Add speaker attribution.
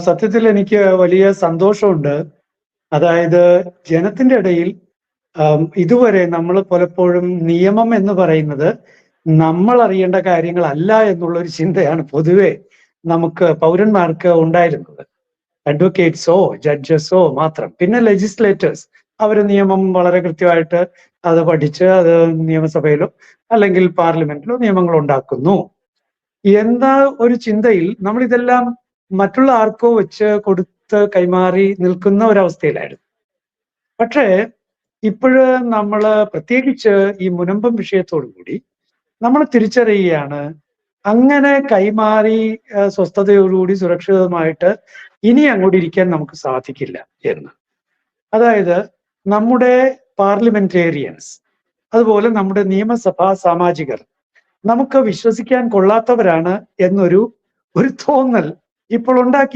Speaker 1: സത്യത്തിൽ എനിക്ക് വലിയ സന്തോഷമുണ്ട്. അതായത് ജനത്തിന്റെ ഇടയിൽ ഇതുവരെ നമ്മൾ പലപ്പോഴും നിയമം എന്ന് പറയുന്നത് നമ്മൾ അറിയേണ്ട കാര്യങ്ങളല്ല എന്നുള്ള ഒരു ചിന്തയാണ് പൊതുവെ നമുക്ക് പൗരന്മാർക്ക് ഉണ്ടായിരുന്നത്. അഡ്വക്കേറ്റ്സോ ജഡ്ജസോ മാത്രം. പിന്നെ ലെജിസ്ലേറ്റേഴ്സ് അവർ നിയമം വളരെ കൃത്യമായിട്ട് അത് പഠിച്ച് അത് നിയമസഭയിലോ അല്ലെങ്കിൽ പാർലമെന്റിലോ നിയമങ്ങൾ ഉണ്ടാക്കുന്നു എന്ന ഒരു ചിന്തയിൽ നമ്മൾ ഇതെല്ലാം മറ്റുള്ള ആർക്കോ വെച്ച് കൊടുത്ത് കൈമാറി നിൽക്കുന്ന ഒരവസ്ഥയിലായിരുന്നു. പക്ഷേ ഇപ്പോഴ് നമ്മൾ പ്രത്യേകിച്ച് ഈ മുനമ്പം വിഷയത്തോടു കൂടി നമ്മൾ തിരിച്ചറിയുകയാണ് അങ്ങനെ കൈമാറി സ്വസ്ഥതയോടുകൂടി സുരക്ഷിതമായിട്ട് ഇനി അങ്ങോട്ട് ഇരിക്കാൻ നമുക്ക് സാധിക്കില്ല എന്ന്. അതായത് നമ്മുടെ പാർലമെന്റേറിയൻസ് അതുപോലെ നമ്മുടെ നിയമസഭാ സാമാജികർ നമുക്ക് വിശ്വസിക്കാൻ കൊള്ളാത്തവരാണ് എന്നൊരു തോന്നൽ ഇപ്പോൾ ഉണ്ടാക്കി